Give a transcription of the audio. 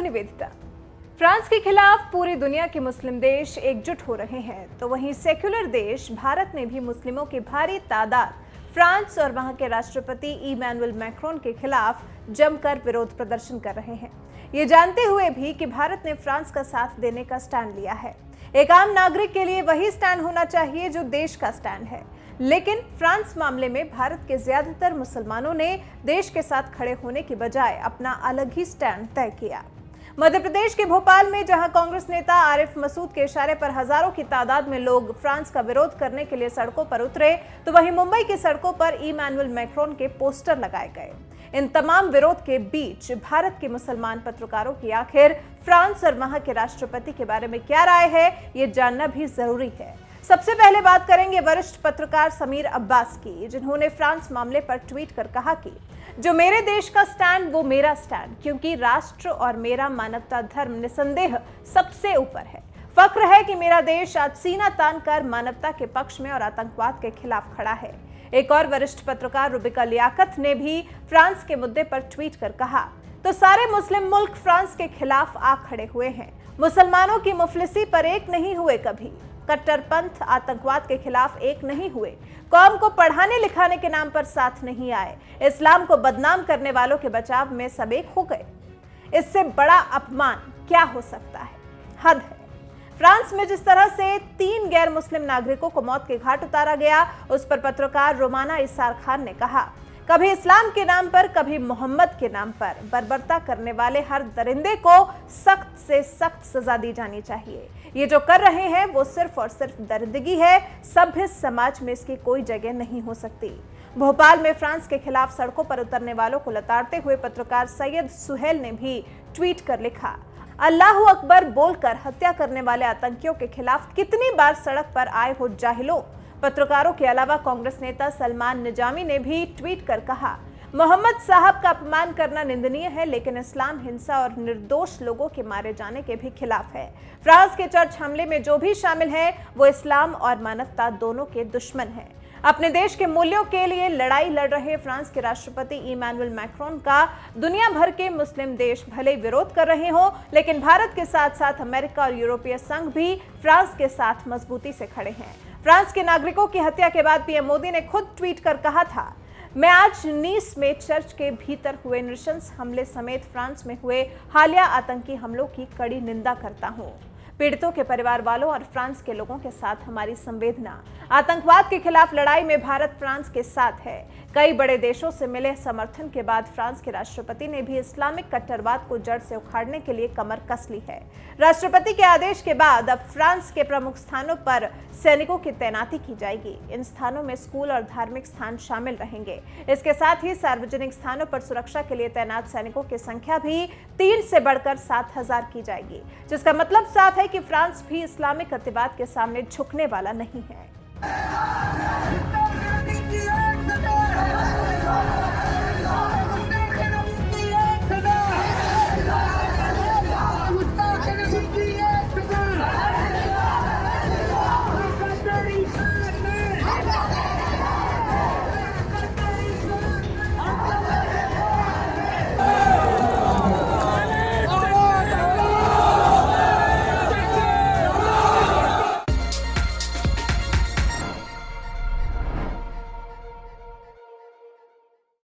Nivedita. France के खिलाफ पूरी दुनिया के मुस्लिम देश एकजुट हो रहे हैं, तो वहीं सेक्युलर देश भारत में भी मुस्लिमों की भारी तादाद फ्रांस और वहां के राष्ट्रपति इमैनुअल मैक्रोन के खिलाफ जमकर विरोध प्रदर्शन कर रहे हैं। ये जानते हुए भी कि भारत ने फ्रांस का साथ देने का स्टैंड लिया है। एक आम नागरिक के लिए वही स्टैंड होना चाहिए जो देश का स्टैंड है, लेकिन फ्रांस मामले में भारत के ज्यादातर मुसलमानों ने देश के साथ खड़े होने की बजाय अपना अलग ही स्टैंड तय किया। मध्य प्रदेश के भोपाल में जहां कांग्रेस नेता आरिफ मसूद के इशारे पर हजारों की तादाद में लोग फ्रांस का विरोध करने के लिए सड़कों पर उतरे, तो वहीं मुंबई की सड़कों पर इमैनुअल मैक्रोन के पोस्टर लगाए गए। इन तमाम विरोध के बीच भारत के मुसलमान पत्रकारों की आखिर फ्रांस और वहां के राष्ट्रपति के बारे में क्या राय है, ये जानना भी जरूरी है। सबसे पहले बात करेंगे वरिष्ठ पत्रकार समीर अब्बास की, जिन्होंने फ्रांस मामले पर ट्वीट कर कहा कि जो मेरे देश का स्टैंड वो मेरा स्टैंड, क्योंकि राष्ट्र और मेरा मानवता धर्म निसंदेह सबसे ऊपर है। फक्र है कि मेरा देश आज सीना तान कर मानवता के पक्ष में और आतंकवाद के खिलाफ खड़ा है। एक और वरिष्ठ पत्रकार रुबिका लियाकत ने भी फ्रांस के मुद्दे पर ट्वीट कर कहा, तो सारे मुस्लिम मुल्क फ्रांस के खिलाफ आ खड़े हुए हैं। मुसलमानों की मुफलिसी पर एक नहीं हुए, कभी कट्टरपंथ आतंकवाद के खिलाफ एक नहीं हुए, कौम को पढ़ाने लिखाने के नाम पर साथ नहीं आए, इस्लाम को बदनाम करने वालों के बचाव में सब एक हो गए। इससे बड़ा अपमान क्या हो सकता है? हद है। फ्रांस में जिस तरह से 3 गैर मुस्लिम नागरिकों को मौत के घाट उतारा गया, उस पर पत्रकार रोमाना इसार खान ने कहा, कभी इस्लाम के नाम पर, कभी मोहम्मद के नाम पर बर्बरता करने वाले हर दरिंदे को सख्त से सख्त सजा दी जानी चाहिए। ये जो कर रहे हैं वो सिर्फ और सिर्फ दरिंदगी है। सभ्य समाज में इसकी कोई जगह नहीं हो सकती। भोपाल में फ्रांस के खिलाफ सड़कों पर उतरने वालों को लताड़ते हुए पत्रकार सैयद सुहेल ने भी ट्वीट कर लिखा, अल्लाहू अकबर बोलकर हत्या करने वाले आतंकियों के खिलाफ कितनी बार सड़क पर आए हो जाहिलों। पत्रकारों के अलावा कांग्रेस नेता सलमान निजामी ने भी ट्वीट कर कहा, मोहम्मद साहब का अपमान करना निंदनीय है, लेकिन इस्लाम हिंसा और निर्दोष लोगों के मारे जाने के भी खिलाफ है। फ्रांस के चर्च हमले में जो भी शामिल है वो इस्लाम और मानवता दोनों के दुश्मन है। अपने देश के मूल्यों के लिए लड़ाई लड़ रहे फ्रांस के राष्ट्रपति इमैनुअल मैक्रोन का दुनिया भर के मुस्लिम देश भले विरोध कर रहे हों, लेकिन भारत के साथ साथ अमेरिका और यूरोपीय संघ भी फ्रांस के साथ मजबूती से खड़े हैं। फ्रांस के नागरिकों की हत्या के बाद पीएम मोदी ने खुद ट्वीट कर कहा था, मैं आज नीस में चर्च के भीतर हुए नृशंस हमले समेत फ्रांस में हुए हालिया आतंकी हमलों की कड़ी निंदा करता हूं। पीड़ितों के परिवार वालों और फ्रांस के लोगों के साथ हमारी संवेदना। आतंकवाद के खिलाफ लड़ाई में भारत फ्रांस के साथ है। कई बड़े देशों से मिले समर्थन के बाद फ्रांस के राष्ट्रपति ने भी इस्लामिक कट्टरवाद को जड़ से उखाड़ने के लिए कमर कस ली है। राष्ट्रपति के आदेश के बाद अब फ्रांस के प्रमुख स्थानों पर सैनिकों की तैनाती की जाएगी। इन स्थानों में स्कूल और धार्मिक स्थान शामिल रहेंगे। इसके साथ ही सार्वजनिक स्थानों पर सुरक्षा के लिए तैनात सैनिकों की संख्या भी 3 से बढ़कर 7000 की जाएगी, जिसका मतलब साफ है कि फ्रांस भी इस्लामिक अतिवाद के सामने झुकने वाला नहीं है।